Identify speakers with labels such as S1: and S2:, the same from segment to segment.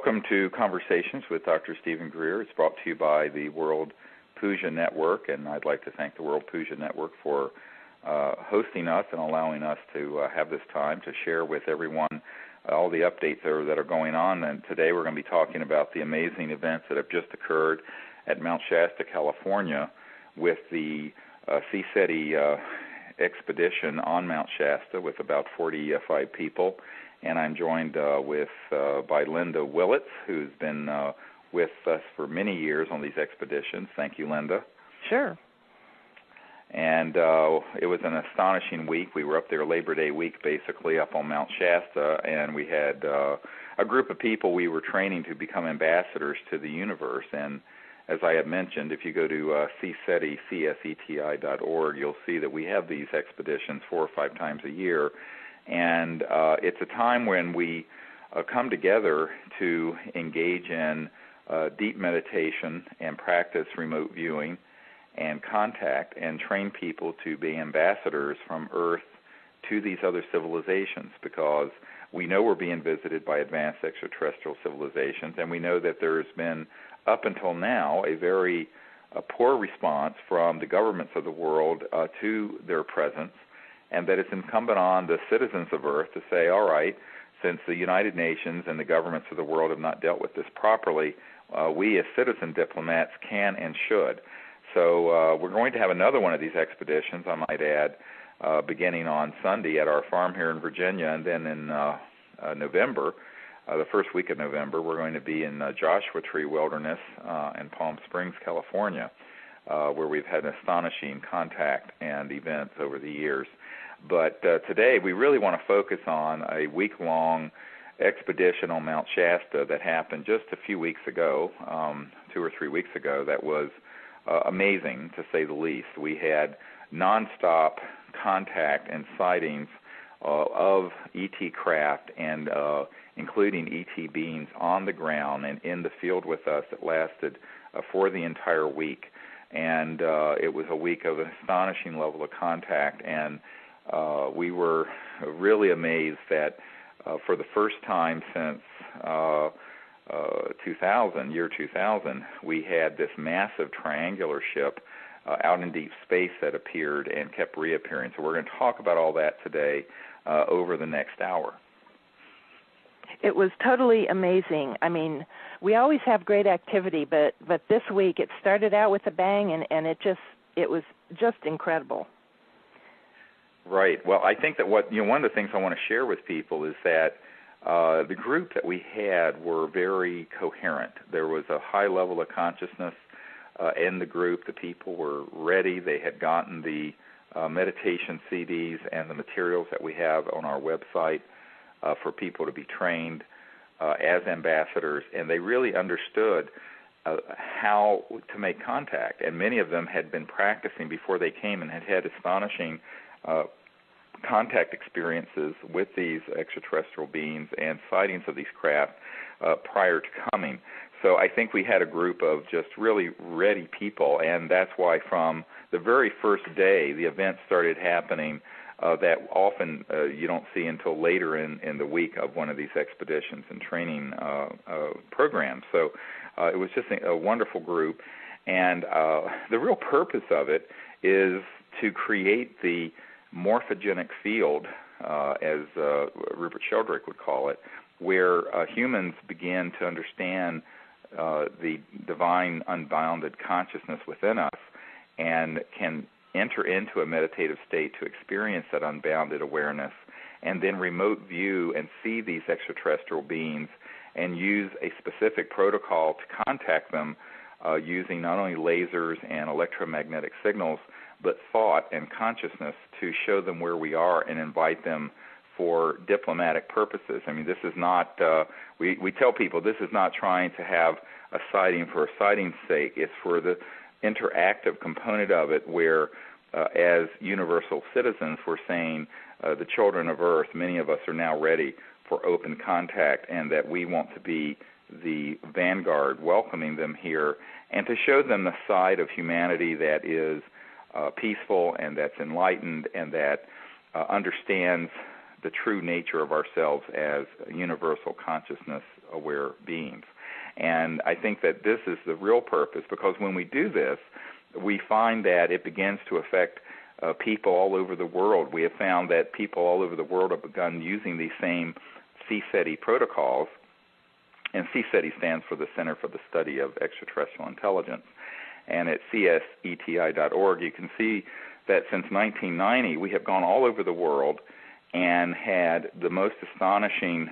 S1: Welcome to Conversations with Dr. Stephen Greer. It's brought to you by the World Puja Network, and I'd like to thank the World Puja Network for hosting us and allowing us to have this time to share with everyone all the updates that are going on. And today we're going to be talking about the amazing events that have just occurred at Mount Shasta, California, with the CSETI expedition on Mount Shasta with about 45 people. And I'm joined by Linda Willitts, who's been with us for many years on these expeditions. Thank you, Linda.
S2: Sure.
S1: And it was an astonishing week. We were up there Labor Day week, basically, up on Mount Shasta, and we had a group of people we were training to become ambassadors to the universe. And as I have mentioned, if you go to CSETI, CSETI.org, you'll see that we have these expeditions 4 or 5 times a year. And it's a time when we come together to engage in deep meditation and practice remote viewing and contact and train people to be ambassadors from Earth to these other civilizations, because we know we're being visited by advanced extraterrestrial civilizations, and we know that there's been, up until now, a very poor response from the governments of the world to their presence, and that it's incumbent on the citizens of Earth to say, all right, since the United Nations and the governments of the world have not dealt with this properly, we as citizen diplomats can and should. So we're going to have another one of these expeditions, I might add, beginning on Sunday at our farm here in Virginia, and then in November, the first week of November, we're going to be in Joshua Tree Wilderness in Palm Springs, California, where we've had an astonishing contact and events over the years. But today we really want to focus on a week-long expedition on Mount Shasta that happened just a few weeks ago, 2 or 3 weeks ago, that was amazing, to say the least. We had nonstop contact and sightings of ET craft, and including ET beings on the ground and in the field with us that lasted for the entire week. And it was a week of an astonishing level of contact, and we were really amazed that for the first time since 2000, we had this massive triangular ship out in deep space that appeared and kept reappearing. So we're going to talk about all that today over the next hour.
S2: It was totally amazing. I mean, we always have great activity, but this week it started out with a bang, and it was just incredible.
S1: Right. Well, I think that one of the things I want to share with people is that the group that we had were very coherent. There was a high level of consciousness in the group. The people were ready. They had gotten the meditation CDs and the materials that we have on our website for people to be trained as ambassadors, and they really understood how to make contact. And many of them had been practicing before they came and had astonishing contact experiences with these extraterrestrial beings and sightings of these craft prior to coming. So I think we had a group of just really ready people, and that's why from the very first day the events started happening that often you don't see until later in the week of one of these expeditions and training programs. So it was just a wonderful group, and the real purpose of it is to create the morphogenic field, as Rupert Sheldrake would call it, where humans begin to understand the divine unbounded consciousness within us and can enter into a meditative state to experience that unbounded awareness, and then remote view and see these extraterrestrial beings and use a specific protocol to contact them using not only lasers and electromagnetic signals, but thought and consciousness to show them where we are and invite them for diplomatic purposes. I mean, this is not, we tell people this is not trying to have a sighting for a sighting's sake. It's for the interactive component of it where, as universal citizens, we're saying the children of Earth, many of us are now ready for open contact, and that we want to be the vanguard welcoming them here and to show them the side of humanity that is peaceful and that's enlightened and that understands the true nature of ourselves as universal consciousness-aware beings. And I think that this is the real purpose, because when we do this, we find that it begins to affect people all over the world. We have found that people all over the world have begun using these same CSETI protocols, and CSETI stands for the Center for the Study of Extraterrestrial Intelligence. And at CSETI.org, you can see that since 1990, we have gone all over the world and had the most astonishing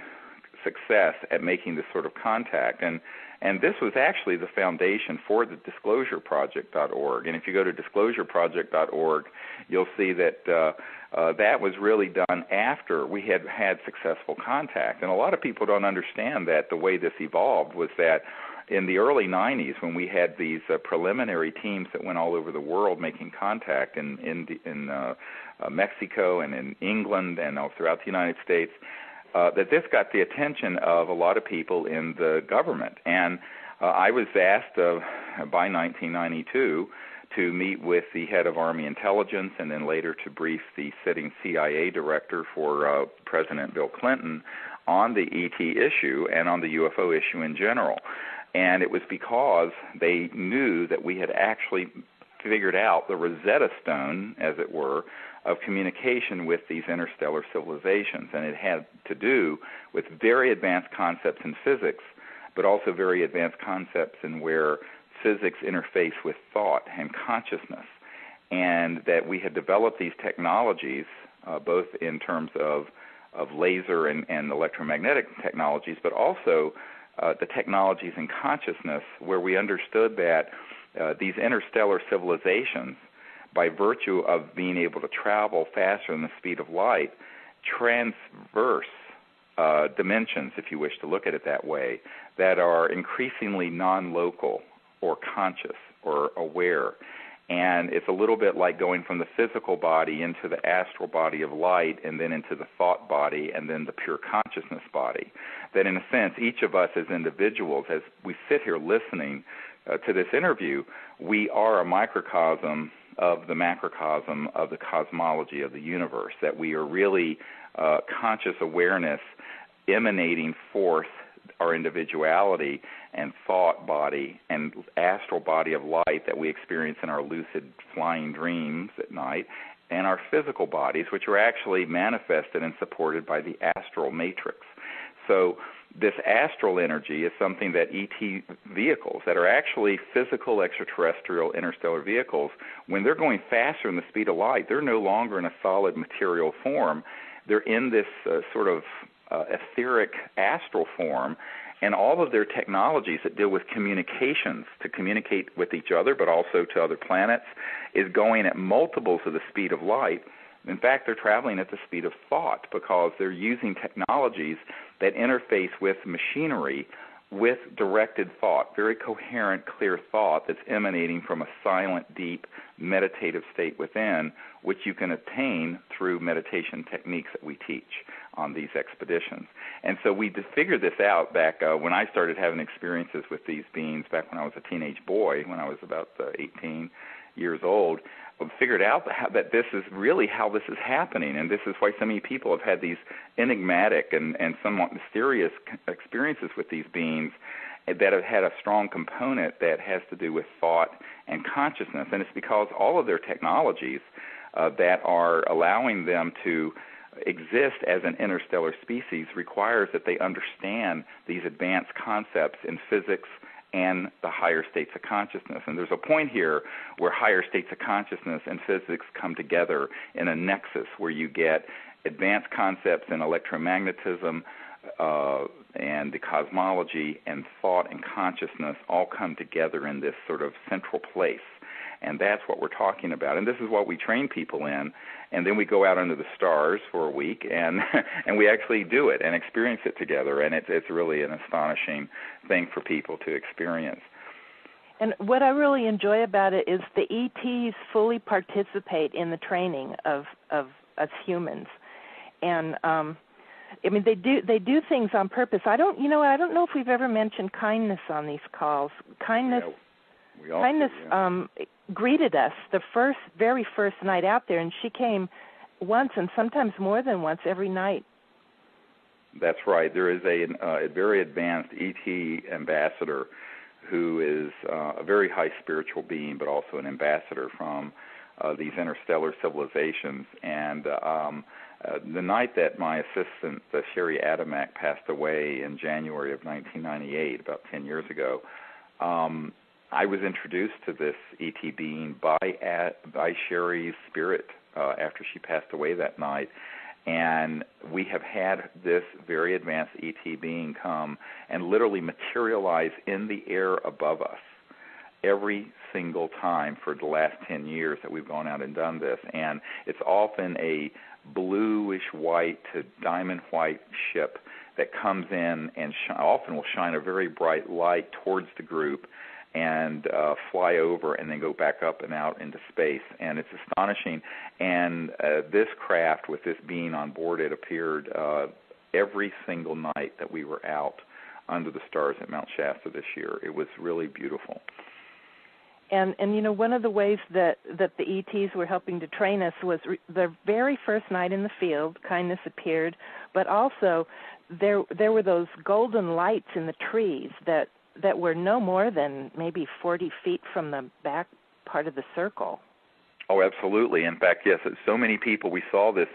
S1: success at making this sort of contact. And this was actually the foundation for the disclosureproject.org. And if you go to disclosureproject.org, you'll see that that was really done after we had had successful contact. And a lot of people don't understand that the way this evolved was that in the early 90s, when we had these preliminary teams that went all over the world making contact in Mexico and in England and all throughout the United States, that this got the attention of a lot of people in the government. And I was asked by 1992 to meet with the head of Army Intelligence and then later to brief the sitting CIA director for President Bill Clinton on the ET issue and on the UFO issue in general. And it was because they knew that we had actually figured out the Rosetta Stone, as it were, of communication with these interstellar civilizations. And it had to do with very advanced concepts in physics, but also very advanced concepts in where physics interface with thought and consciousness. And that we had developed these technologies, both in terms of laser and electromagnetic technologies, but also the technologies in consciousness, where we understood that these interstellar civilizations, by virtue of being able to travel faster than the speed of light, transverse dimensions, if you wish to look at it that way, that are increasingly non-local or conscious or aware. And it's a little bit like going from the physical body into the astral body of light and then into the thought body and then the pure consciousness body. That in a sense, each of us as individuals, as we sit here listening to this interview, we are a microcosm of the macrocosm of the cosmology of the universe, that we are really conscious awareness emanating forth our individuality and thought body and astral body of light that we experience in our lucid flying dreams at night, and our physical bodies, which are actually manifested and supported by the astral matrix. So this astral energy is something that ET vehicles, that are actually physical extraterrestrial interstellar vehicles, when they're going faster than the speed of light, they're no longer in a solid material form. They're in this sort of etheric astral form, and all of their technologies that deal with communications, to communicate with each other but also to other planets, is going at multiples of the speed of light. In fact, they're traveling at the speed of thought, because they're using technologies that interface with machinery with directed thought, very coherent, clear thought that's emanating from a silent, deep, meditative state within, which you can obtain through meditation techniques that we teach on these expeditions. And so we figured this out back when I started having experiences with these beings back when I was a teenage boy, when I was about 18 years old. Figured out that this is really how this is happening, and this is why so many people have had these enigmatic and somewhat mysterious experiences with these beings that have had a strong component that has to do with thought and consciousness. And it's because all of their technologies that are allowing them to exist as an interstellar species requires that they understand these advanced concepts in physics and the higher states of consciousness. And there's a point here where higher states of consciousness and physics come together in a nexus where you get advanced concepts in electromagnetism and the cosmology and thought and consciousness all come together in this sort of central place. And that's what we're talking about. And this is what we train people in. And then we go out under the stars for a week and we actually do it and experience it together. And it's really an astonishing thing for people to experience.
S2: And what I really enjoy about it is the ETs fully participate in the training of us humans. And I mean, they do things on purpose. I don't know if we've ever mentioned kindness on these calls. Kindness greeted us the very first night out there, and she came once and sometimes more than once every night.
S1: That's right. There is a very advanced ET ambassador who is a very high spiritual being, but also an ambassador from these interstellar civilizations. And the night that my assistant, Sherry Adamak, passed away in January of 1998, about 10 years ago, I was introduced to this ET being by Sherry's spirit after she passed away that night. And we have had this very advanced ET being come and literally materialize in the air above us every single time for the last 10 years that we've gone out and done this. And it's often a bluish white to diamond white ship that comes in and often will shine a very bright light towards the group and fly over and then go back up and out into space. And it's astonishing. And this craft with this being on board, it appeared every single night that we were out under the stars at Mount Shasta this year. It was really beautiful.
S2: And you know, one of the ways that the ETs were helping to train us was the very first night in the field, kindness appeared, but also there were those golden lights in the trees that were no more than maybe 40 feet from the back part of the circle.
S1: Oh, absolutely. In fact, yes, so many people, we saw this,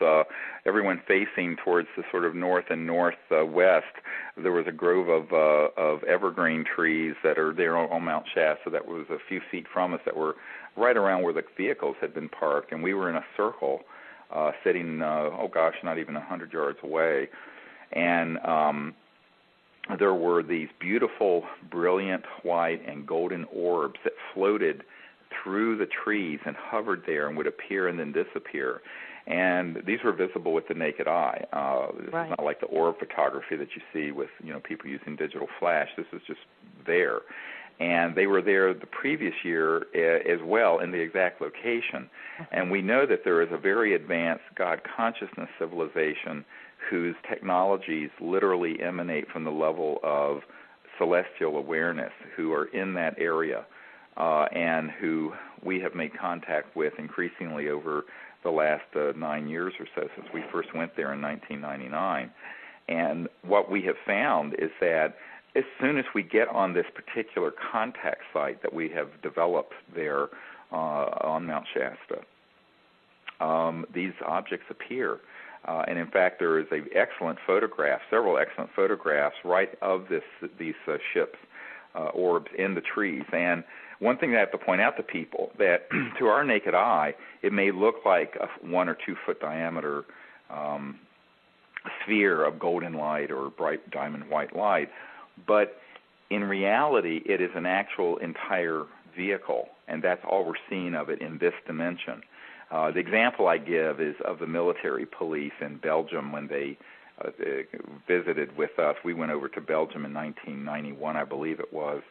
S1: everyone facing towards the sort of north and northwest. There was a grove of evergreen trees that are there on Mount Shasta that was a few feet from us that were right around where the vehicles had been parked, and we were in a circle sitting, not even 100 yards away. And there were these beautiful, brilliant white and golden orbs that floated through the trees and hovered there and would appear and then disappear. And these were visible with the naked eye. This
S2: Right.
S1: is not like the orb photography that you see with, people using digital flash. This is just there. And they were there the previous year as well in the exact location. And we know that there is a very advanced God consciousness civilization whose technologies literally emanate from the level of celestial awareness, who are in that area and who we have made contact with increasingly over the last 9 years or so since we first went there in 1999. And what we have found is that as soon as we get on this particular contact site that we have developed there on Mount Shasta, these objects appear. And in fact, there is several excellent photographs right of these ships, orbs in the trees. And one thing I have to point out to people that to our naked eye, it may look like a 1 or 2 foot diameter sphere of golden light or bright diamond white light, but in reality, it is an actual entire vehicle, and that's all we're seeing of it in this dimension. The example I give is of the military police in Belgium when they visited with us. We went over to Belgium in 1991, I believe it was,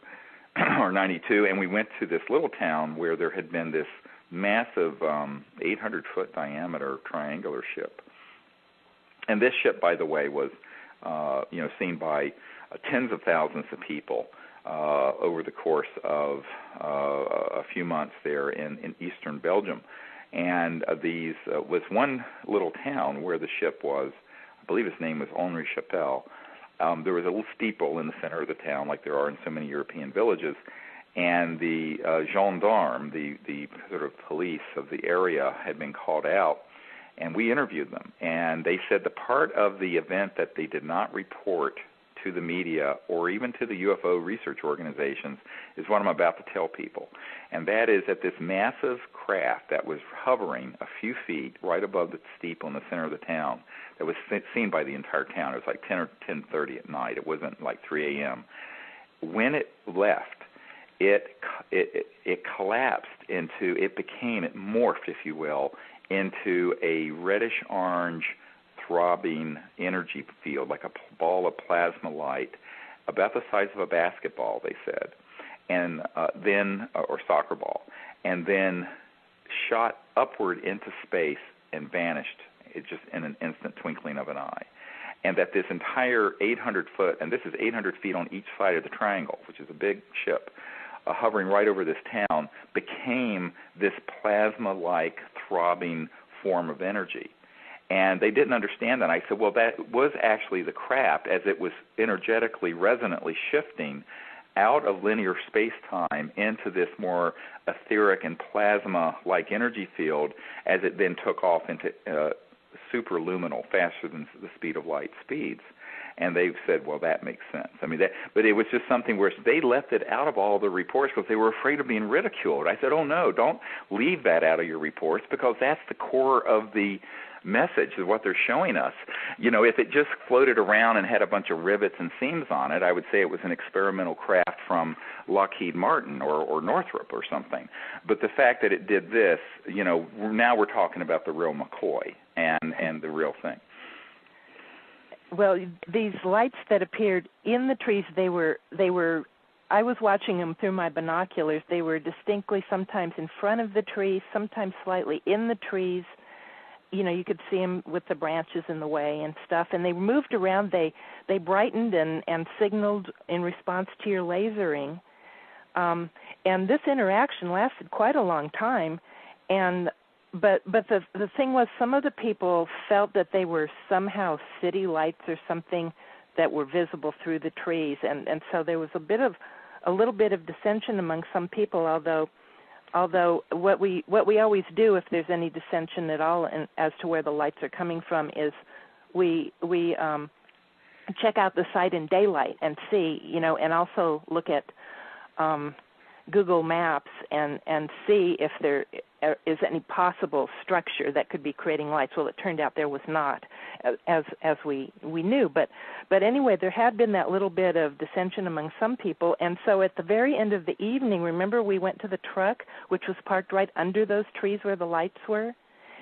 S1: or 92, and we went to this little town where there had been this massive 800-foot diameter triangular ship. And this ship, by the way, was seen by tens of thousands of people over the course of a few months there in eastern Belgium. And these was one little town where the ship was, I believe his name was Henri Chapelle. There was a little steeple in the center of the town, like there are in so many European villages, and the gendarme, the sort of police of the area, had been called out, and we interviewed them. And they said the part of the event that they did not report to the media or even to the UFO research organizations is what I'm about to tell people. And that is that this massive craft that was hovering a few feet right above the steeple in the center of the town, that was seen by the entire town. It was like 10 or 10:30 at night. It wasn't like 3 a.m. When it left, it collapsed into, it morphed, if you will, into a reddish-orange throbbing energy field, like a ball of plasma light, about the size of a basketball, they said, and or soccer ball, and then shot upward into space and vanished, just in an instant twinkling of an eye. And that this entire 800-foot, and this is 800 feet on each side of the triangle, which is a big ship, hovering right over this town, became this plasma-like throbbing form of energy. And they didn't understand that. I said, well, that was actually the craft as it was energetically, resonantly shifting out of linear space-time into this more etheric and plasma-like energy field as it then took off into superluminal, faster than the speed of light speeds. And they've said, well, that makes sense. I mean, but it was just something where they left it out of all the reports because they were afraid of being ridiculed. I said, oh, no, don't leave that out of your reports because that's the core of the message of what they're showing us. You know, if it just floated around and had a bunch of rivets and seams on it, I would say it was an experimental craft from Lockheed Martin or Northrop or something. But the fact that it did this, you know, now we're talking about the real McCoy and the real thing.
S2: Well, these lights that appeared in the trees, they were. I was watching them through my binoculars. They were distinctly sometimes in front of the trees, sometimes slightly in the trees. You know, you could see them with the branches in the way and stuff. And they moved around. They brightened and signaled in response to your lasering. And this interaction lasted quite a long time. But the thing was, some of the people felt that they were somehow city lights or something that were visible through the trees, and so there was a little bit of dissension among some people. Although what we always do if there's any dissension at all as to where the lights are coming from is we check out the site in daylight and see, you know, and also look at Google Maps and see if there is any possible structure that could be creating lights. Well, it turned out there was not, as we knew. But anyway, there had been that little bit of dissension among some people, and so at the very end of the evening, remember we went to the truck, which was parked right under those trees where the lights were?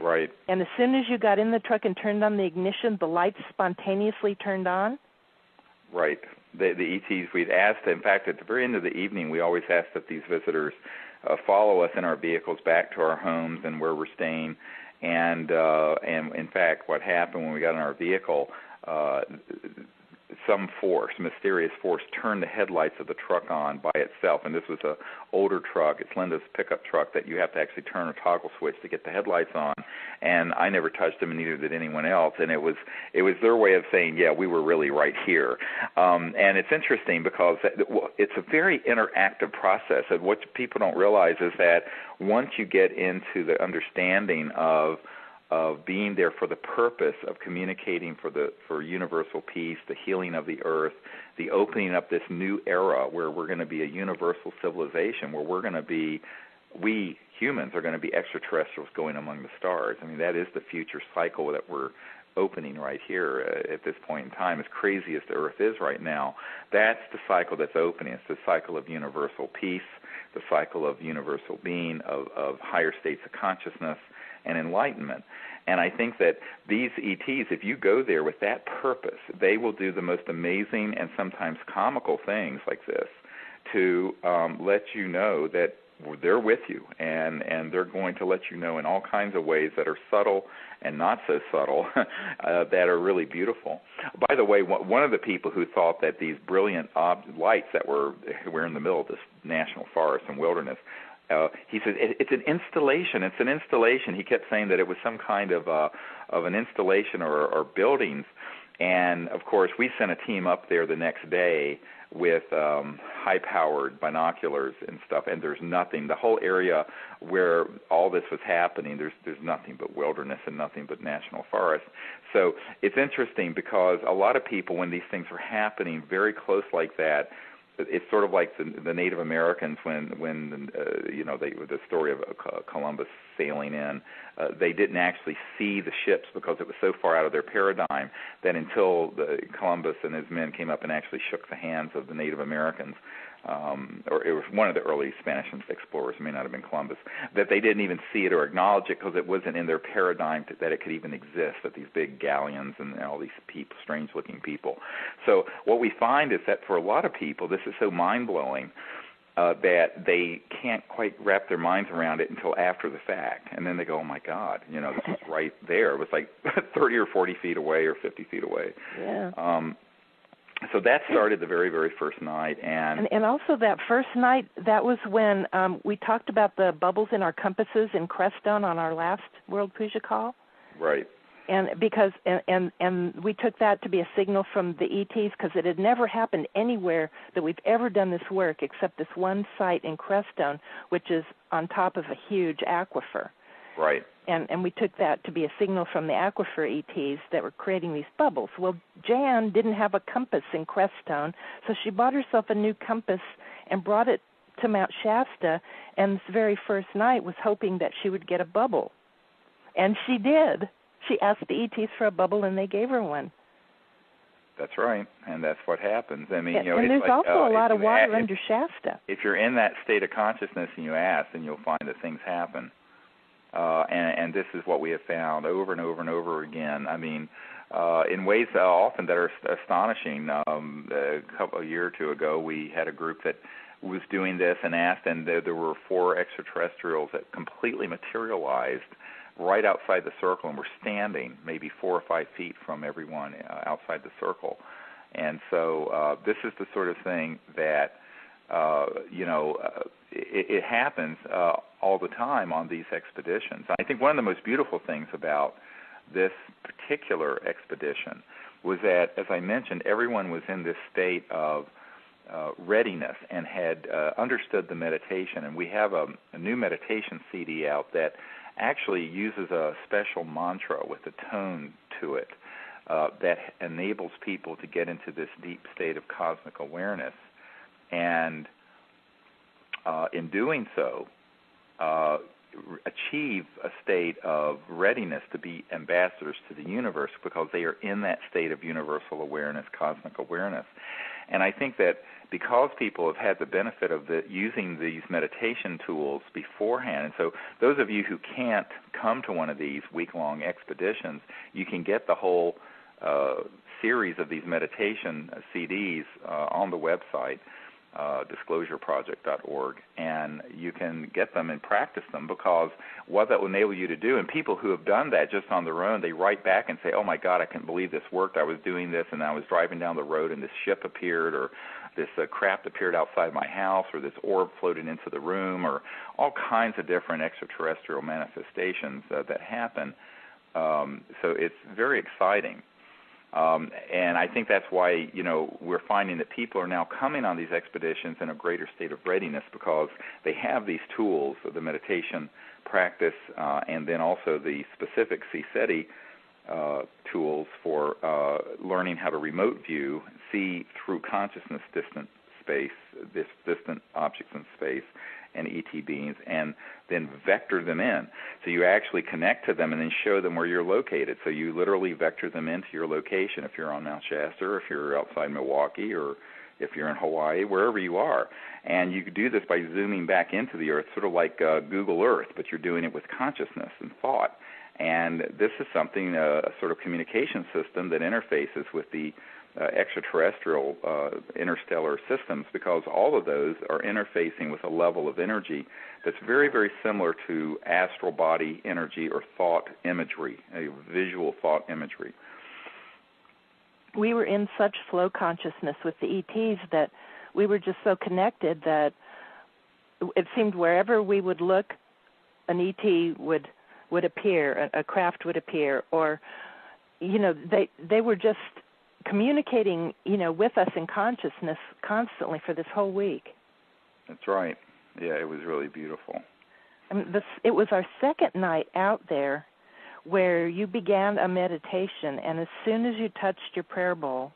S1: Right.
S2: And as soon as you got in the truck and turned on the ignition, the lights spontaneously turned on?
S1: Right. The ETs, we'd asked, in fact, at the very end of the evening, we always asked that these visitors follow us in our vehicles back to our homes and where we're staying. And in fact, what happened when we got in our vehicle, some force, mysterious force, turned the headlights of the truck on by itself. And this was an older truck. It's Linda's pickup truck that you have to actually turn a toggle switch to get the headlights on. And I never touched them, and neither did anyone else. And it was their way of saying, yeah, we were really right here. And it's interesting because it's a very interactive process. And what people don't realize is that once you get into the understanding of being there for the purpose of communicating for universal peace, the healing of the earth, the opening up this new era where we're going to be a universal civilization, where we humans are going to be extraterrestrials going among the stars. I mean, that is the future cycle that we're opening right here at this point in time. As crazy as the earth is right now, that's the cycle that's opening. It's the cycle of universal peace, the cycle of universal being, of higher states of consciousness, and enlightenment. And I think that these ETs, if you go there with that purpose, they will do the most amazing and sometimes comical things like this to let you know that they're with you, and they're going to let you know in all kinds of ways that are subtle and not so subtle that are really beautiful. By the way, one of the people who thought that these brilliant lights that we're in the middle of this national forest and wilderness, he said, it's an installation. It's an installation. He kept saying that it was some kind of an installation or buildings. And, of course, we sent a team up there the next day with high-powered binoculars and stuff, and there's nothing. The whole area where all this was happening, there's nothing but wilderness and nothing but national forest. So it's interesting because a lot of people, when these things are happening very close like that, it's sort of like the Native Americans when the story of Columbus sailing in, they didn't actually see the ships because it was so far out of their paradigm that until Columbus and his men came up and actually shook the hands of the Native Americans, or it was one of the early Spanish explorers, it may not have been Columbus, that they didn't even see it or acknowledge it because it wasn't in their paradigm that it could even exist, that these big galleons and all these people, strange-looking people. So what we find is that for a lot of people, this is so mind-blowing that they can't quite wrap their minds around it until after the fact. And then they go, oh, my God, this is right there. It was like 30 or 40 feet away or 50 feet away.
S2: Yeah.
S1: So that started the very, very first night. And
S2: also that first night, that was when we talked about the bubbles in our compasses in Crestone on our last World Puja call.
S1: Right.
S2: And we took that to be a signal from the ETs, because it had never happened anywhere that we've ever done this work except this one site in Crestone, which is on top of a huge aquifer.
S1: Right.
S2: And we took that to be a signal from the aquifer ETs that were creating these bubbles. Well, Jan didn't have a compass in Crestone, so she bought herself a new compass and brought it to Mount Shasta, and this very first night was hoping that she would get a bubble. And she did. She asked the ETs for a bubble, and they gave her one.
S1: That's right, and that's what happens. I mean,
S2: and there's also a lot of water under Shasta.
S1: If you're in that state of consciousness and you ask, then you'll find that things happen. And this is what we have found over and over and over again. I mean, in ways often that are astonishing. A year or two ago, we had a group that was doing this and asked, and there were 4 extraterrestrials that completely materialized right outside the circle and were standing maybe 4 or 5 feet from everyone outside the circle. And so this is the sort of thing that, it happens all the time on these expeditions. I think one of the most beautiful things about this particular expedition was that, as I mentioned, everyone was in this state of readiness and had understood the meditation. And we have a new meditation CD out that actually uses a special mantra with a tone to it that enables people to get into this deep state of cosmic awareness. And in doing so, achieve a state of readiness to be ambassadors to the universe, because they are in that state of universal awareness, cosmic awareness. And I think that because people have had the benefit of using these meditation tools beforehand, and so those of you who can't come to one of these week-long expeditions, you can get the whole series of these meditation CDs on the website, disclosureproject.org, and you can get them and practice them, because what that will enable you to do, and people who have done that just on their own, they write back and say, oh my God, I can't believe this worked. I was doing this and I was driving down the road and this ship appeared, or this craft appeared outside my house, or this orb floated into the room, or all kinds of different extraterrestrial manifestations that happen. So it's very exciting. And I think that's why, we're finding that people are now coming on these expeditions in a greater state of readiness, because they have these tools, the meditation practice, and then also the specific CSETI tools for learning how to remote view, see through consciousness distant objects in space and ET beings, and then vector them in. So you actually connect to them and then show them where you're located. So you literally vector them into your location if you're on Mount Shasta, or if you're outside Milwaukee, or if you're in Hawaii, wherever you are. And you could do this by zooming back into the Earth, sort of like Google Earth, but you're doing it with consciousness and thought. And this is something, a sort of communication system that interfaces with the extraterrestrial interstellar systems, because all of those are interfacing with a level of energy that's very, very similar to astral body energy or thought imagery, a visual thought imagery.
S2: We were in such flow consciousness with the ETs that we were just so connected that it seemed wherever we would look, an ET would appear, a craft would appear, or, they were just communicating, with us in consciousness constantly for this whole week. That's
S1: right. Yeah, it was really beautiful.
S2: It was our second night out there where you began a meditation, and as soon as you touched your prayer bowl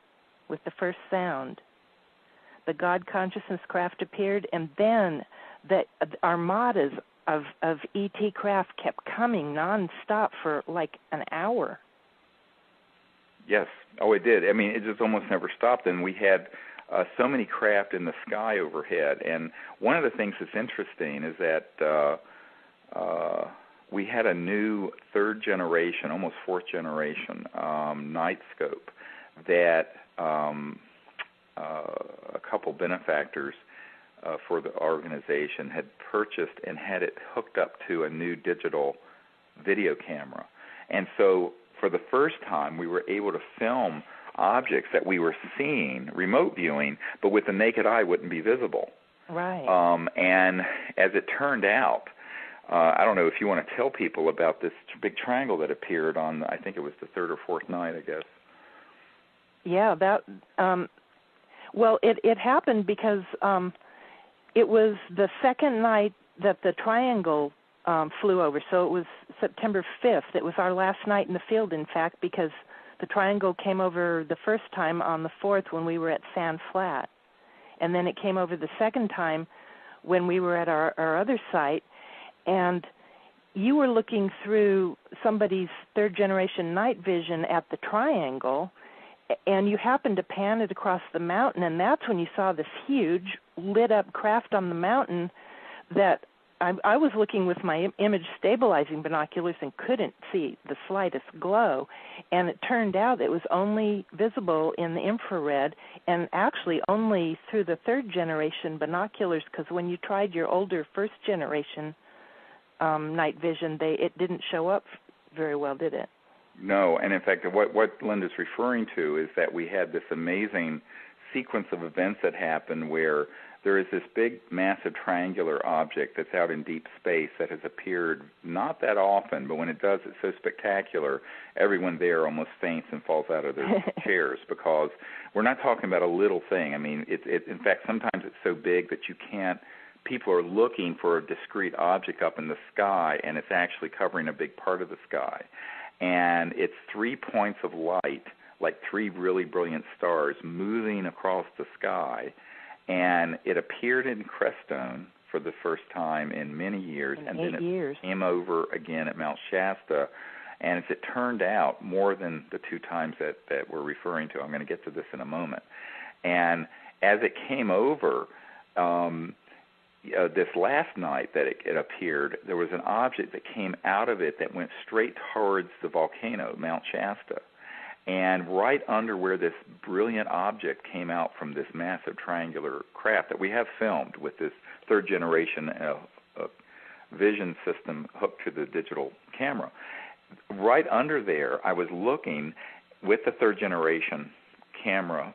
S2: with the first sound, the God consciousness craft appeared, and then the armadas of ET craft kept coming nonstop for like an hour.
S1: Yes. Oh, it did. I mean, it just almost never stopped, and we had so many craft in the sky overhead. And one of the things that's interesting is that we had a new third generation, almost fourth generation night scope that a couple benefactors for the organization had purchased and had it hooked up to a new digital video camera. And so for the first time, we were able to film objects that we were seeing, remote viewing, but with the naked eye wouldn't be visible.
S2: Right.
S1: And as it turned out, I don't know if you want to tell people about this big triangle that appeared on, I think it was the third or fourth night, I guess.
S2: Yeah, well, it happened because it was the second night that the triangle flew over. So it was September 5th. It was our last night in the field, in fact, because the triangle came over the first time on the 4th when we were at Sand Flat. And then it came over the second time when we were at our other site. And you were looking through somebody's third-generation night vision at the triangle, and you happened to pan it across the mountain, and that's when you saw this huge lit-up craft on the mountain that I was looking with my image stabilizing binoculars and couldn't see the slightest glow. And it turned out it was only visible in the infrared and actually only through the third-generation binoculars, because when you tried your older first-generation night vision, it didn't show up very well, did it?
S1: No, and in fact, what Linda's referring to is that we had this amazing sequence of events that happened where there is this big, massive triangular object that's out in deep space that has appeared not that often, but when it does, it's so spectacular, everyone there almost faints and falls out of their chairs, because we're not talking about a little thing. I mean, in fact, sometimes it's so big that you can't, people are looking for a discrete object up in the sky, and it's actually covering a big part of the sky. And it's 3 points of light, like 3 really brilliant stars, moving across the sky. And it appeared in Crestone for the first time in many years, and then it came over again at Mount Shasta. And as it turned out, more than the 2 times that we're referring to. I'm going to get to this in a moment. And as it came over, this last night that it appeared, there was an object that came out of it that went straight towards the volcano, Mount Shasta. And right under where this brilliant object came out from this massive triangular craft that we have filmed with this third-generation vision system hooked to the digital camera, right under there, I was looking with the third-generation camera,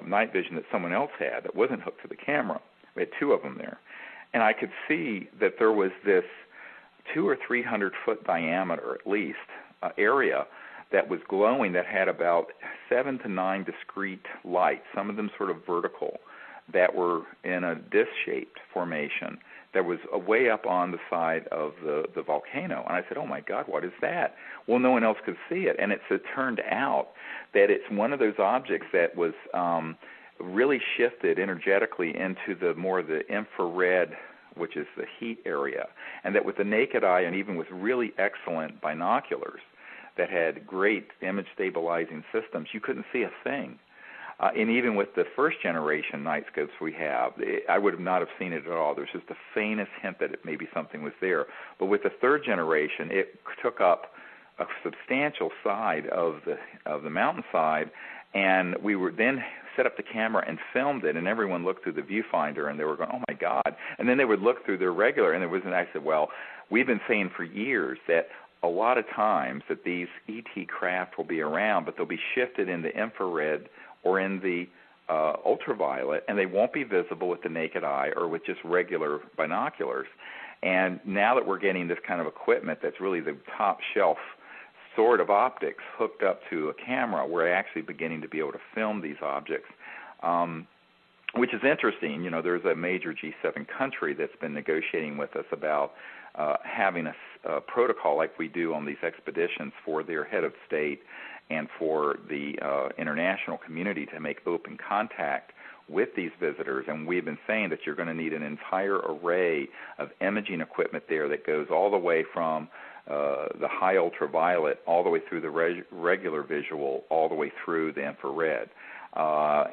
S1: night vision that someone else had that wasn't hooked to the camera. We had 2 of them there. And I could see that there was this 200 or 300 foot diameter, at least, area that was glowing that had about 7 to 9 discrete lights, some of them sort of vertical, that were in a disc-shaped formation that was way up on the side of the volcano. And I said, oh, my God, what is that? Well, no one else could see it. And it turned out that it's one of those objects that was really shifted energetically into the infrared, which is the heat area, and that with the naked eye and even with really excellent binoculars that had great image stabilizing systems, you couldn't see a thing. And even with the first generation night scopes we have, I would not have seen it at all. There's just the faintest hint that maybe something was there. But with the third generation, it took up a substantial side of the mountainside, and we were then set up the camera and filmed it, and everyone looked through the viewfinder, and they were going, oh, my God. And then they would look through their regular, and I said, well, we've been saying for years that a lot of times that these ET craft will be around, but they'll be shifted in the infrared or in the ultraviolet, and they won't be visible with the naked eye or with just regular binoculars. And now that we're getting this kind of equipment that's really the top shelf sort of optics hooked up to a camera, we're actually beginning to be able to film these objects, which is interesting. You know, there's a major G7 country that's been negotiating with us about having a protocol like we do on these expeditions for their head of state and for the international community to make open contact with these visitors. And we've been saying that you're going to need an entire array of imaging equipment there that goes all the way from the high ultraviolet all the way through the regular visual, all the way through the infrared,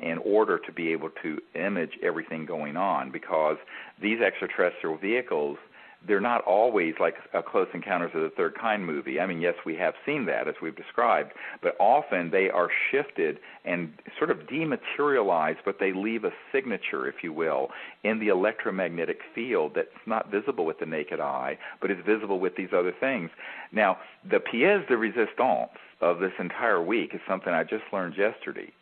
S1: in order to be able to image everything going on, because these extraterrestrial vehicles, they're not always like a Close Encounters of the Third Kind movie. I mean, yes, we have seen that, as we've described, but often they are shifted and sort of dematerialized, but they leave a signature, if you will, in the electromagnetic field that's not visible with the naked eye, but is visible with these other things. Now, the pièce de résistance of this entire week is something I just learned yesterday,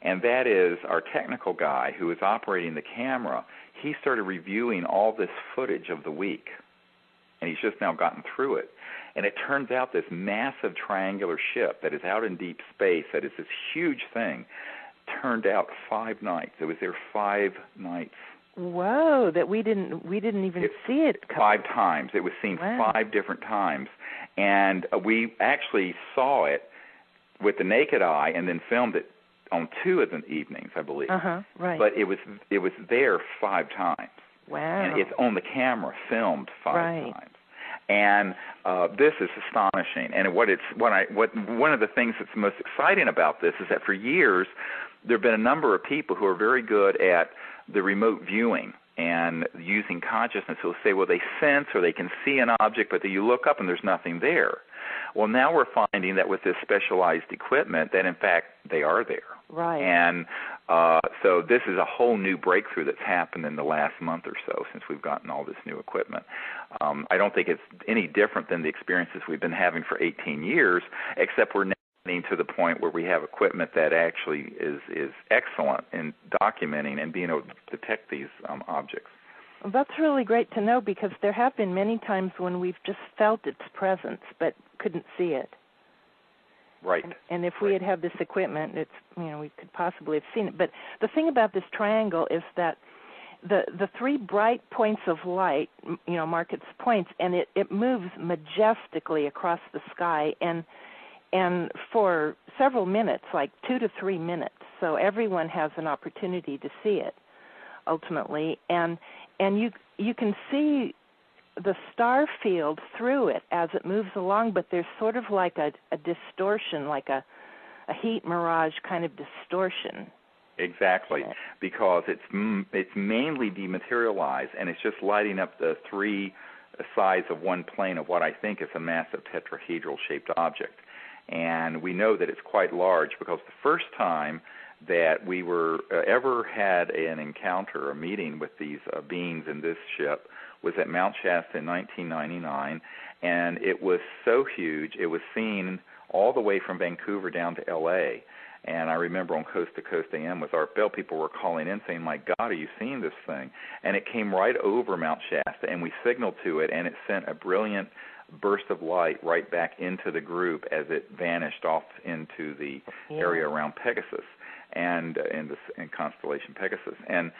S1: and that is our technical guy who is operating the camera. He started reviewing all this footage of the week, and he's just now gotten through it. And it turns out this massive triangular ship that is out in deep space, that is this huge thing, turned out 5 nights. It was there 5 nights.
S2: Whoa! That we didn't even see it.
S1: 5 times. It was seen 5 different times, and we actually saw it with the naked eye, and then filmed it on 2 of the evenings, I believe.
S2: Right.
S1: But it was there 5 times.
S2: Wow.
S1: And it's on the camera, filmed 5
S2: right.
S1: times. And this is astonishing. And one of the things that's most exciting about this is that for years there have been a number of people who are very good at the remote viewing and using consciousness who will say, well, they sense or they can see an object, but then you look up and there's nothing there. Well, now we're finding that with this specialized equipment that, in fact, they are there.
S2: Right.
S1: And so this is a whole new breakthrough that's happened in the last month or so since we've gotten all this new equipment. I don't think it's any different than the experiences we've been having for 18 years, except we're now getting to the point where we have equipment that actually is excellent in documenting and being able to detect these objects.
S2: Well, that's really great to know, because there have been many times when we've just felt its presence but couldn't see it.
S1: Right.
S2: And if we had this equipment, we could possibly have seen it. But the thing about this triangle is that the 3 bright points of light, mark its points, and it moves majestically across the sky, and for several minutes, like 2 to 3 minutes. So everyone has an opportunity to see it, ultimately, and you can see the star field through it as it moves along, but there's sort of like a distortion, like a heat mirage kind of distortion.
S1: Exactly, because it's mainly dematerialized, and it's just lighting up the 3 sides of one plane of what I think is a massive tetrahedral-shaped object. And we know that it's quite large because the first time that we ever had an encounter, a meeting with these beings in this ship, was at Mount Shasta in 1999, and it was so huge, it was seen all the way from Vancouver down to L.A., and I remember on Coast to Coast AM with Art Bell, people were calling in saying, my God, are you seeing this thing? And it came right over Mount Shasta, and we signaled to it, and it sent a brilliant burst of light right back into the group as it vanished off into the area around Pegasus and in constellation Pegasus. And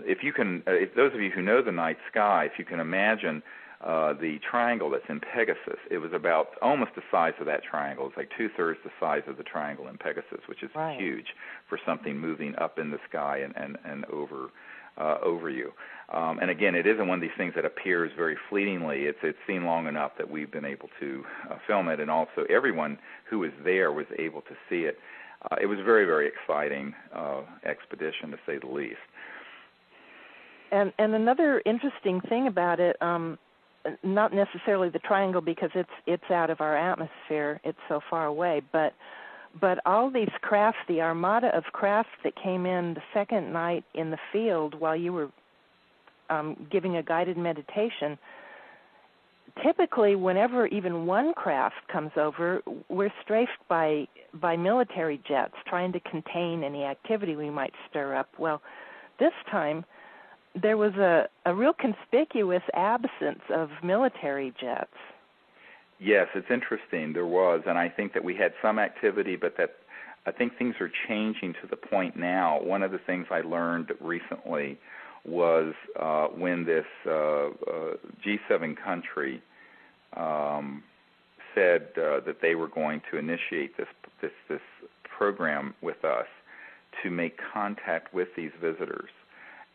S1: if those of you who know the night sky, if you can imagine the triangle that's in Pegasus, it was about almost the size of that triangle. It's like 2/3 the size of the triangle in Pegasus, which is huge for something moving up in the sky and over you. And again, it isn't one of these things that appears very fleetingly. It's seen long enough that we've been able to film it, and also everyone who was there was able to see it. It was a very, very exciting expedition, to say the least.
S2: And another interesting thing about it, not necessarily the triangle because it's out of our atmosphere, it's so far away, but all these crafts, the armada of crafts that came in the second night in the field while you were giving a guided meditation, typically whenever even one craft comes over, we're strafed by military jets trying to contain any activity we might stir up. Well, this time there was a real conspicuous absence of military jets.
S1: Yes, it's interesting. There was, and I think that we had some activity, but that I think things are changing to the point now. One of the things I learned recently was when this G7 country said that they were going to initiate this program with us to make contact with these visitors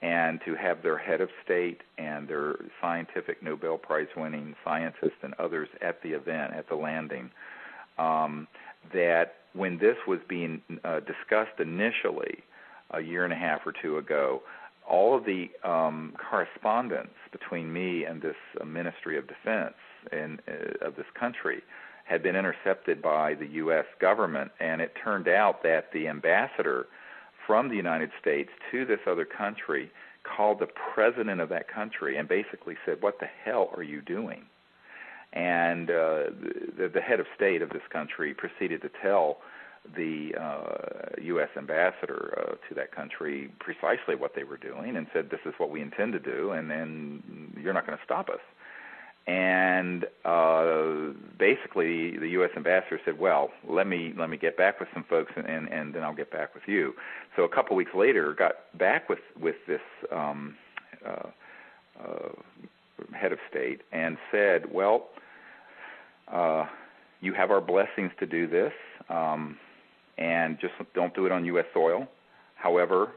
S1: and to have their head of state and their scientific Nobel Prize-winning scientists and others at the event, at the landing, that when this was being discussed initially a year and a half or 2 ago, all of the correspondence between me and this Ministry of Defense of this country had been intercepted by the U.S. government, and it turned out that the ambassador from the United States to this other country called the president of that country and basically said, what the hell are you doing? And the head of state of this country proceeded to tell the U.S. ambassador to that country precisely what they were doing and said, this is what we intend to do, and then you're not going to stop us. And basically, the U.S. ambassador said, "Well, let me get back with some folks, and then I'll get back with you." So a couple weeks later, got back with this head of state and said, "Well, you have our blessings to do this, and just don't do it on U.S. soil. However,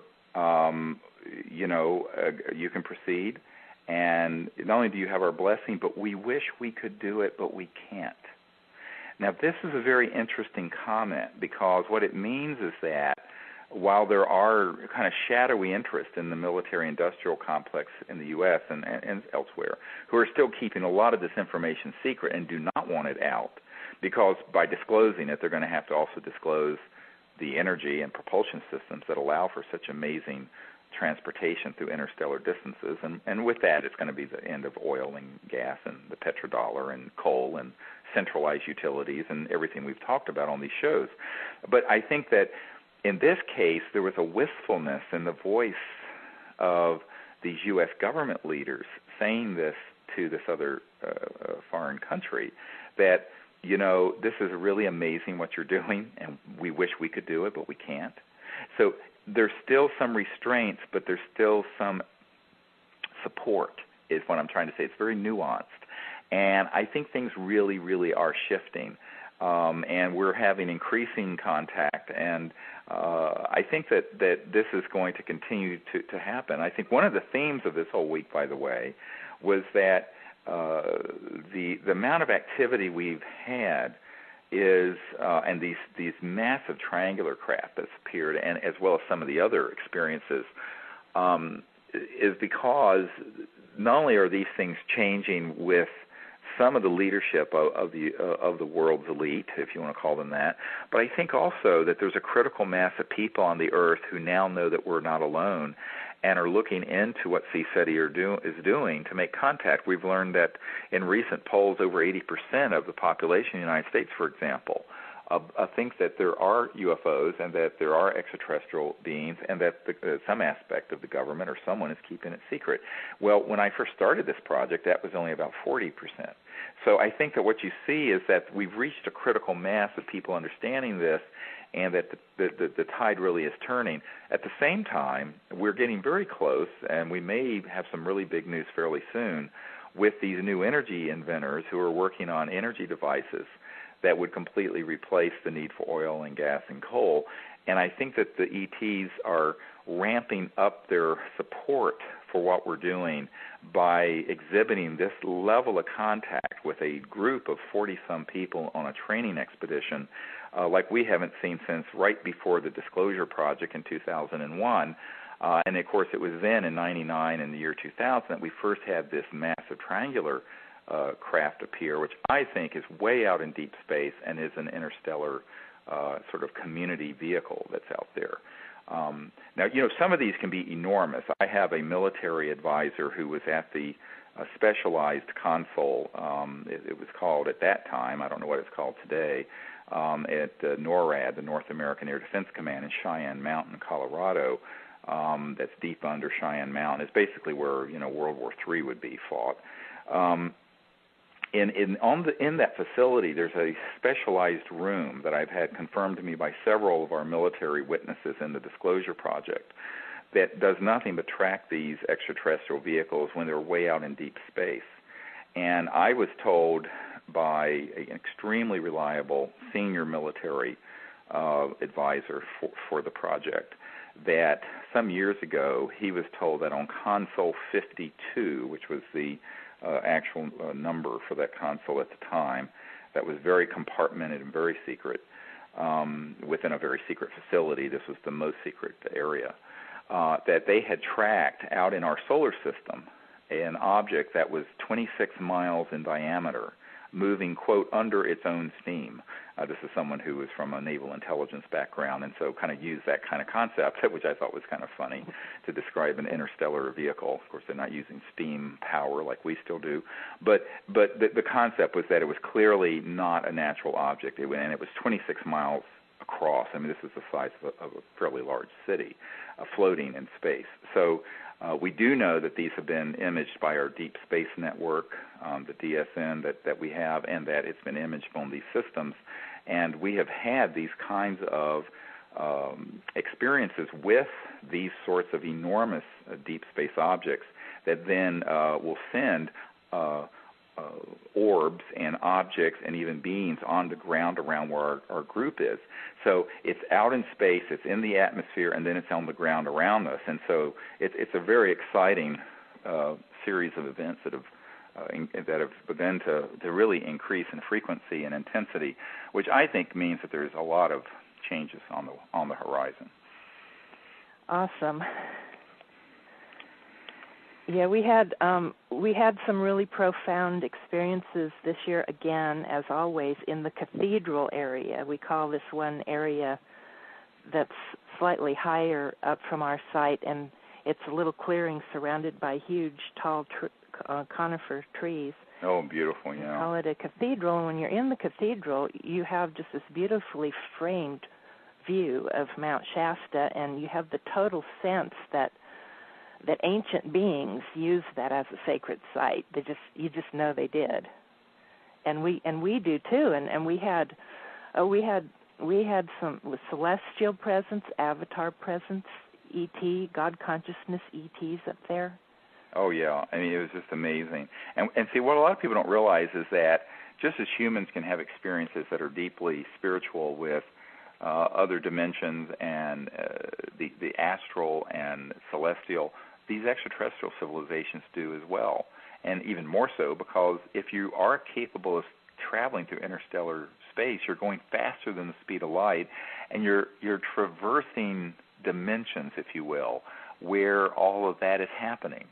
S1: you can proceed. And not only do you have our blessing, but we wish we could do it, but we can't." Now, this is a very interesting comment, because what it means is that while there are kind of shadowy interests in the military-industrial complex in the U.S. and elsewhere who are still keeping a lot of this information secret and do not want it out, because by disclosing it, they're going to have to also disclose the energy and propulsion systems that allow for such amazing transportation through interstellar distances, and with that, it's going to be the end of oil and gas and the petrodollar and coal and centralized utilities and everything we've talked about on these shows. But I think that in this case, there was a wistfulness in the voice of these U.S. government leaders saying this to this other foreign country, that, this is really amazing what you're doing, and we wish we could do it, but we can't. So there's still some restraints, but there's still some support, is what I'm trying to say. It's very nuanced. And I think things really, really are shifting. And we're having increasing contact. And I think that this is going to continue to happen. I think one of the themes of this whole week, by the way, was that the amount of activity we've had is and these massive triangular craft that's appeared, and as well as some of the other experiences, is because not only are these things changing with some of the leadership of the world's elite, if you want to call them that, but I think also that there's a critical mass of people on the Earth who now know that we're not alone and are looking into what CSETI is doing to make contact. We've learned that in recent polls, over 80% of the population in the United States, for example, think that there are UFOs and that there are extraterrestrial beings, and that some aspect of the government or someone is keeping it secret. Well, when I first started this project, that was only about 40%. So I think that what you see is that we've reached a critical mass of people understanding this, and that the tide really is turning. At the same time, we're getting very close, and we may have some really big news fairly soon, with these new energy inventors who are working on energy devices that would completely replace the need for oil and gas and coal. And I think that the ETs are ramping up their support for what we're doing by exhibiting this level of contact with a group of 40-some people on a training expedition like we haven't seen since right before the Disclosure Project in 2001. And, of course, it was then in 99 and the year 2000 that we first had this massive triangular craft appear, which I think is way out in deep space and is an interstellar sort of community vehicle that's out there. Now, some of these can be enormous. I have a military advisor who was at the specialized console, it was called at that time, I don't know what it's called today, at NORAD, the North American Air Defense Command in Cheyenne Mountain, Colorado. That's deep under Cheyenne Mountain. It's basically where World War III would be fought. In that facility, there's a specialized room that I've had confirmed to me by several of our military witnesses in the Disclosure Project that does nothing but track these extraterrestrial vehicles when they're way out in deep space. And I was told by an extremely reliable senior military advisor for the project that some years ago he was told that on console 52, which was the actual number for that console at the time, that was very compartmented and very secret, within a very secret facility. This was the most secret area, that they had tracked out in our solar system an object that was 26 miles in diameter, moving, quote, under its own steam. This is someone who was from a naval intelligence background, and so kind of used that kind of concept, which I thought was kind of funny, to describe an interstellar vehicle. Of course, they're not using steam power like we still do, but the concept was that it was clearly not a natural object, and it was 26 miles across. I mean, this is the size of a fairly large city, floating in space. So We do know that these have been imaged by our Deep Space Network, the DSN that we have, and that it's been imaged on these systems. And we have had these kinds of experiences with these sorts of enormous deep space objects that then will send orbs and objects and even beings on the ground around where our group is. So it's out in space, it's in the atmosphere, and then it's on the ground around us. And so it's a very exciting series of events that have begun to really increase in frequency and intensity, which I think means that there's a lot of changes on the horizon.
S2: Awesome. Yeah, we had some really profound experiences this year, again, as always, in the cathedral area. We call this one area that's slightly higher up from our site, and it's a little clearing surrounded by huge, tall conifer trees.
S1: Oh, beautiful, yeah.
S2: We call it a cathedral, and when you're in the cathedral, you have just this beautifully framed view of Mount Shasta, and you have the total sense that ancient beings used that as a sacred site. You just know they did, and we do too. And we had some celestial presence, avatar presence, ET, God consciousness ETs up there.
S1: Oh yeah, I mean it was just amazing. And see, what a lot of people don't realize is that just as humans can have experiences that are deeply spiritual with other dimensions and the astral and celestial, these extraterrestrial civilizations do as well, and even more so because if you are capable of traveling through interstellar space, you're going faster than the speed of light, and you're traversing dimensions, if you will, where all of that is happening.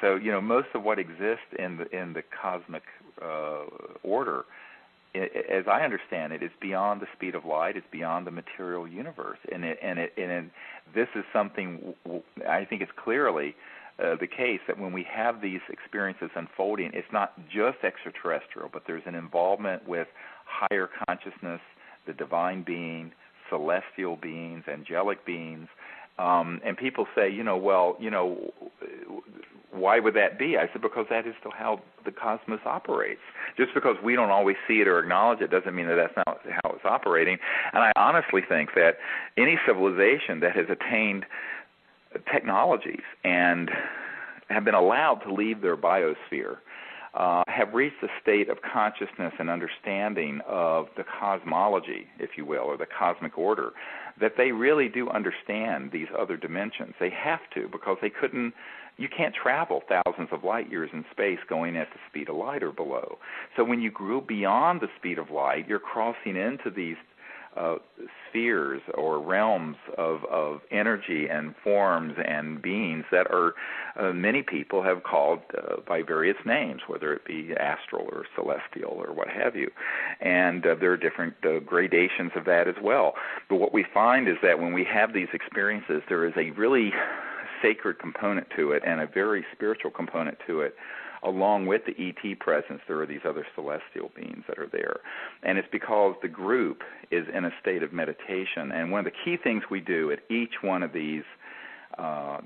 S1: So, most of what exists in the cosmic order, as I understand it, is beyond the speed of light. It's beyond the material universe, and this is something I think is clearly the case that when we have these experiences unfolding, it's not just extraterrestrial, but there's an involvement with higher consciousness, the divine being, celestial beings, angelic beings. And people say, why would that be? I said, because that is still how the cosmos operates. Just because we don't always see it or acknowledge it doesn't mean that that's not how it's operating. And I honestly think that any civilization that has attained technologies and have been allowed to leave their biosphere have reached a state of consciousness and understanding of the cosmology, if you will, or the cosmic order, that they really do understand these other dimensions. They have to, because you can't travel thousands of light years in space going at the speed of light or below. So when you grow beyond the speed of light, you're crossing into these spheres or realms of energy and forms and beings that are many people have called by various names, whether it be astral or celestial or what have you. And there are different gradations of that as well. But what we find is that when we have these experiences, there is a really sacred component to it and a very spiritual component to it. Along with the ET presence, there are these other celestial beings that are there. And it's because the group is in a state of meditation. And one of the key things we do at each one of these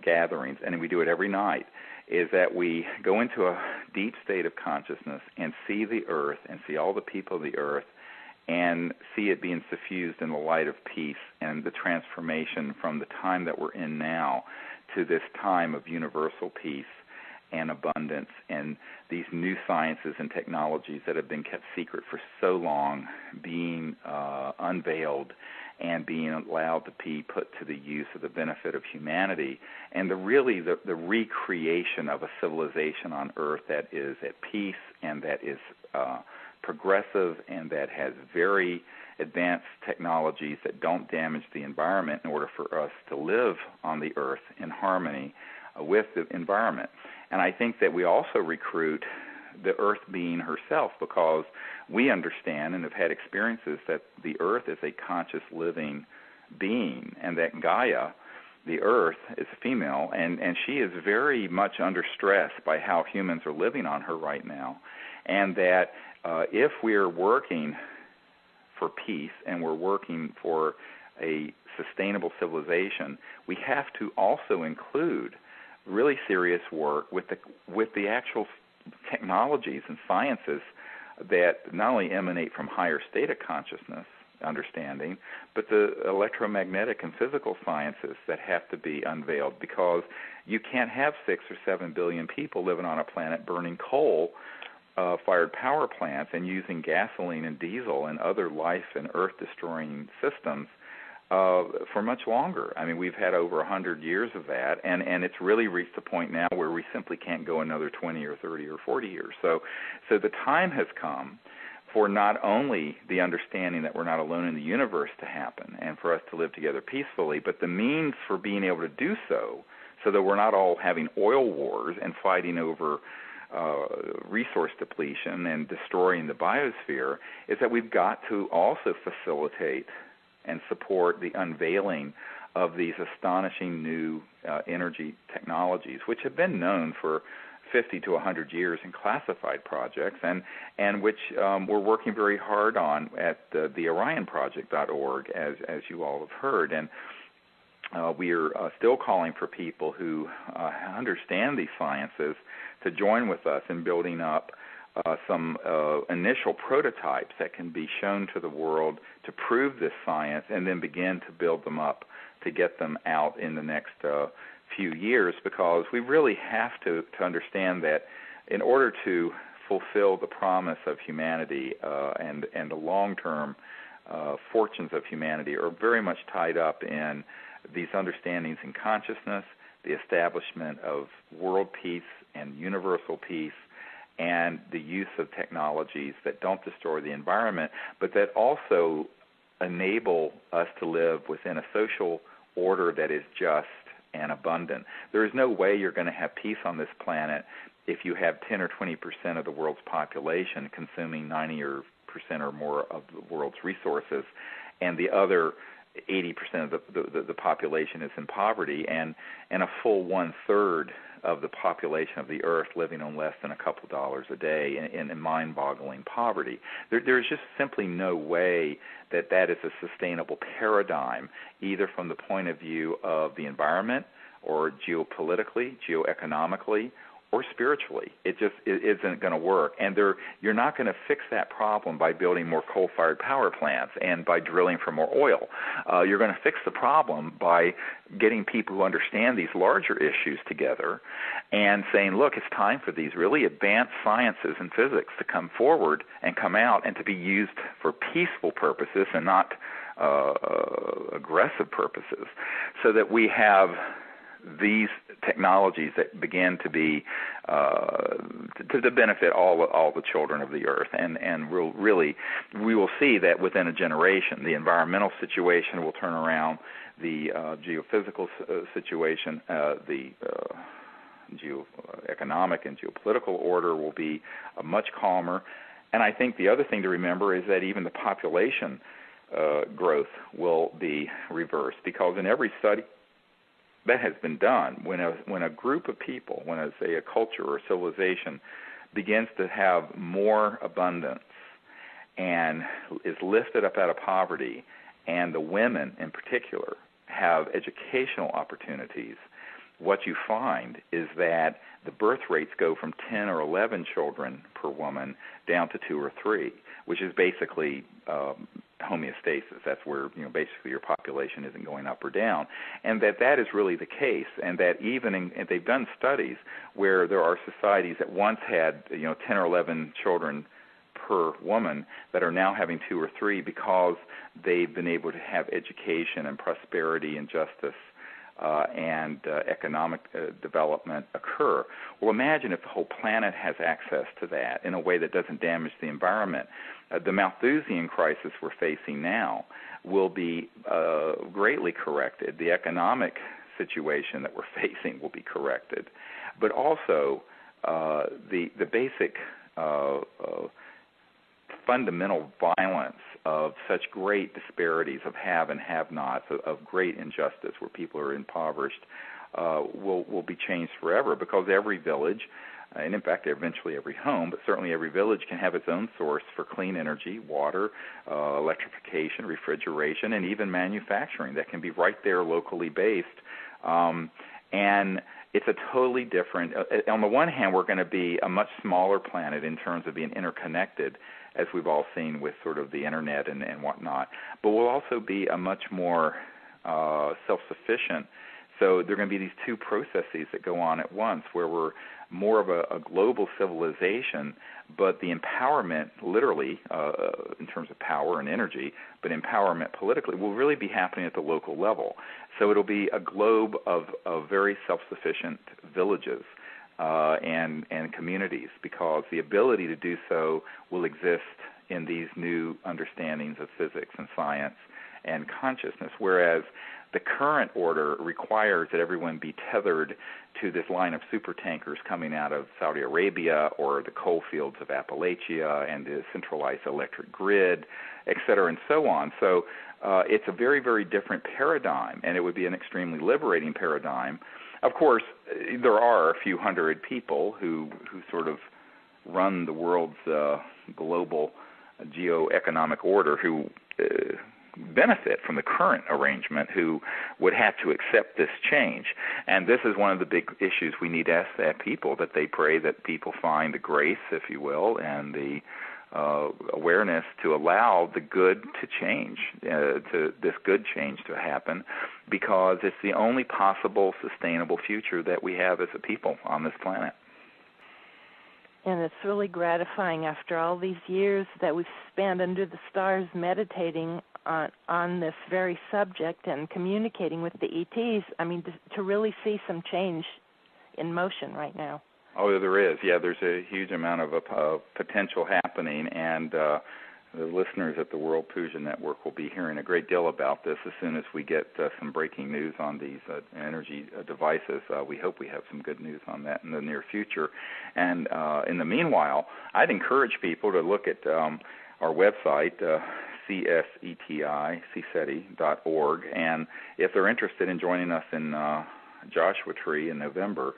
S1: gatherings, and we do it every night, is that we go into a deep state of consciousness and see the earth and see all the people of the earth and see it being suffused in the light of peace and the transformation from the time that we're in now to this time of universal peace and abundance, and these new sciences and technologies that have been kept secret for so long being unveiled and being allowed to be put to the use of the benefit of humanity, and the recreation of a civilization on Earth that is at peace and that is progressive and that has very advanced technologies that don't damage the environment in order for us to live on the Earth in harmony with the environment. And I think that we also recruit the Earth being herself, because we understand and have had experiences that the Earth is a conscious living being, and that Gaia, the Earth, is female, and she is very much under stress by how humans are living on her right now, and that if we're working for peace and we're working for a sustainable civilization, we have to also include really serious work with the actual technologies and sciences that not only emanate from higher state of consciousness understanding, but the electromagnetic and physical sciences that have to be unveiled, because you can't have 6 or 7 billion people living on a planet burning coal fired power plants and using gasoline and diesel and other life and earth destroying systems for much longer. I mean, we've had over 100 years of that, and it's really reached the point now where we simply can't go another 20 or 30 or 40 years. So the time has come for not only the understanding that we're not alone in the universe to happen and for us to live together peacefully, but the means for being able to do so that we're not all having oil wars and fighting over resource depletion and destroying the biosphere, is that we've got to also facilitate and support the unveiling of these astonishing new energy technologies, which have been known for 50 to 100 years in classified projects, and which we're working very hard on at the OrionProject.org, as you all have heard. And we are still calling for people who understand these sciences to join with us in building up some initial prototypes that can be shown to the world to prove this science, and then begin to build them up to get them out in the next few years, because we really have to understand that in order to fulfill the promise of humanity and the long-term fortunes of humanity are very much tied up in these understandings in consciousness, the establishment of world peace and universal peace, and the use of technologies that don't destroy the environment, but that also enable us to live within a social order that is just and abundant. There is no way you're going to have peace on this planet if you have 10 or 20% of the world's population consuming 90% or more of the world's resources, and the other 80% of the population is in poverty, and a full one-third of the population of the earth living on less than a couple dollars a day in mind-boggling poverty. There's just simply no way that is a sustainable paradigm, either from the point of view of the environment or geopolitically, geoeconomically, or spiritually. It isn't going to work. And you're not going to fix that problem by building more coal-fired power plants and by drilling for more oil. You're going to fix the problem by getting people who understand these larger issues together and saying, look, it's time for these really advanced sciences and physics to come forward and come out and to be used for peaceful purposes and not aggressive purposes, so that we have these technologies that begin to be to benefit all the children of the earth, and we will see that within a generation the environmental situation will turn around, the geophysical situation, the geoeconomic and geopolitical order will be much calmer. And I think the other thing to remember is that even the population growth will be reversed, because in every study that has been done, when a group of people, when say a culture or civilization begins to have more abundance and is lifted up out of poverty, and the women in particular have educational opportunities, what you find is that the birth rates go from 10 or 11 children per woman down to 2 or 3, which is basically homeostasis. That's where basically your population isn't going up or down, and that is really the case. And that and they've done studies where there are societies that once had 10 or 11 children per woman that are now having 2 or 3 because they've been able to have education and prosperity and justice and economic development occur. Well, imagine if the whole planet has access to that in a way that doesn't damage the environment. The Malthusian crisis we're facing now will be greatly corrected. The economic situation that we're facing will be corrected. But also the basic fundamental violence of such great disparities of have and have-nots, of great injustice where people are impoverished, will be changed forever, because every village, and in fact eventually every home, but certainly every village can have its own source for clean energy, water, electrification, refrigeration, and even manufacturing that can be right there locally based. And it's a totally different, on the one hand, we're going to be a much smaller planet in terms of being interconnected, as we've all seen with sort of the internet and whatnot, but we'll also be a much more self-sufficient. So there are going to be these two processes that go on at once, where we're more of a global civilization, but the empowerment, literally, in terms of power and energy, but empowerment politically, will really be happening at the local level. So it'll be a globe of very self-sufficient villages and communities, because the ability to do so will exist in these new understandings of physics and science and consciousness, whereas the current order requires that everyone be tethered to this line of supertankers coming out of Saudi Arabia or the coal fields of Appalachia and the centralized electric grid, et cetera, and so on. So it's a very, very different paradigm, and it would be an extremely liberating paradigm. Of course, there are a few hundred people who sort of run the world's global geoeconomic order who benefit from the current arrangement, who would have to accept this change. And this is one of the big issues we need to ask that people, that they pray that people find the grace, if you will, and the awareness to allow the good to change, to this good change to happen, because it's the only possible sustainable future that we have as a people on this planet.
S2: And it's really gratifying after all these years that we've spent under the stars meditating on this very subject and communicating with the ETs. I mean, to really see some change in motion right now.
S1: Oh, there is. Yeah, there's a huge amount of potential happening, and the listeners at the World Puja Network will be hearing a great deal about this as soon as we get some breaking news on these energy devices. We hope we have some good news on that in the near future. And in the meanwhile, I'd encourage people to look at our website, CSETI, CSETI.org, and if they're interested in joining us in Joshua Tree in November,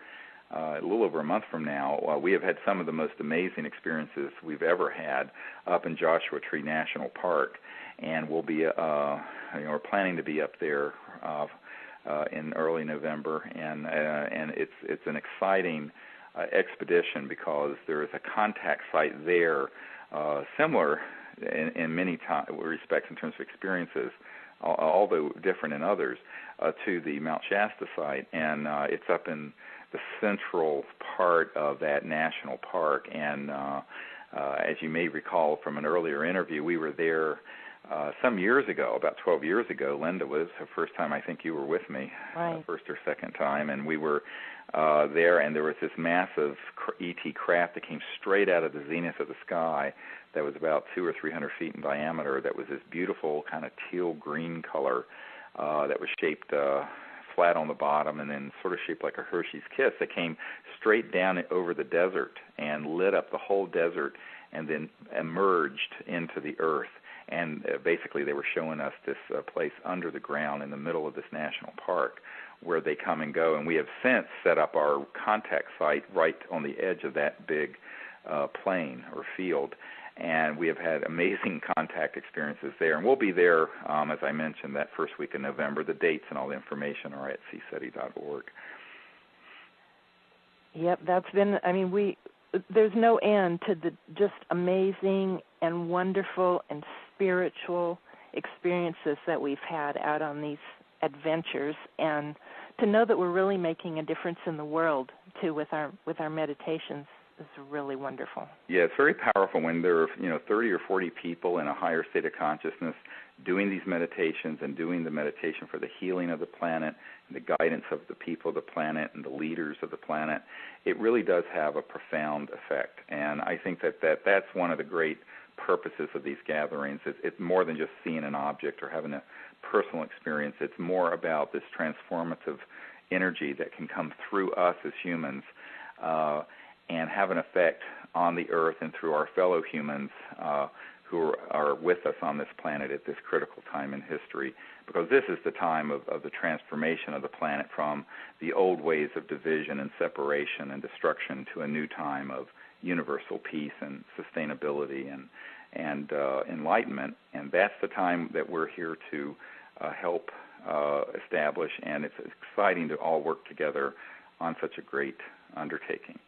S1: a little over a month from now, we have had some of the most amazing experiences we've ever had up in Joshua Tree National Park, and we'll be, we're planning to be up there in early November, and it's an exciting expedition, because there is a contact site there, similar in many respects in terms of experiences, although different in others, to the Mount Shasta site, and it's up in the central part of that national park. And as you may recall from an earlier interview, we were there some years ago, about 12 years ago. Linda was the first time I think you were with me,
S2: right.
S1: First or second time, and we were there, and there was this massive ET craft that came straight out of the zenith of the sky that was about 200 or 300 feet in diameter, that was this beautiful kind of teal green color that was shaped flat on the bottom and then sort of shaped like a Hershey's Kiss, that came straight down over the desert and lit up the whole desert and then emerged into the earth. And basically they were showing us this place under the ground in the middle of this national park where they come and go. And we have since set up our contact site right on the edge of that big plain or field. And we have had amazing contact experiences there. And we'll be there, as I mentioned, that first week in November. The dates and all the information are at CSETI.org.
S2: Yep, that's been, there's no end to the just amazing and wonderful and spiritual experiences that we've had out on these adventures, and to know that we're really making a difference in the world, too, with our meditations. Is really wonderful. Yeah,
S1: it's very powerful when there are 30 or 40 people in a higher state of consciousness doing these meditations and doing the meditation for the healing of the planet and the guidance of the people of the planet and the leaders of the planet. It really does have a profound effect, and I think that's one of the great purposes of these gatherings. It's more than just seeing an object or having a personal experience. It's more about this transformative energy that can come through us as humans and have an effect on the earth and through our fellow humans who are with us on this planet at this critical time in history, because this is the time of the transformation of the planet from the old ways of division and separation and destruction to a new time of universal peace and sustainability and enlightenment. And that's the time that we're here to help establish, and it's exciting to all work together on such a great undertaking.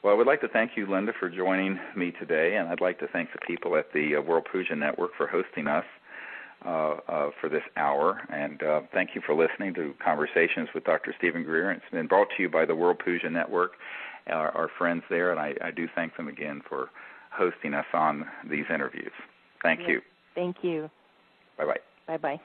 S1: Well, I would like to thank you, Linda, for joining me today, and I'd like to thank the people at the World Puja Network for hosting us for this hour, and thank you for listening to Conversations with Dr. Stephen Greer. It's been brought to you by the World Puja Network, our friends there, and I do thank them again for hosting us on these interviews. Thank you.
S2: Thank you.
S1: Bye-bye.
S2: Bye-bye.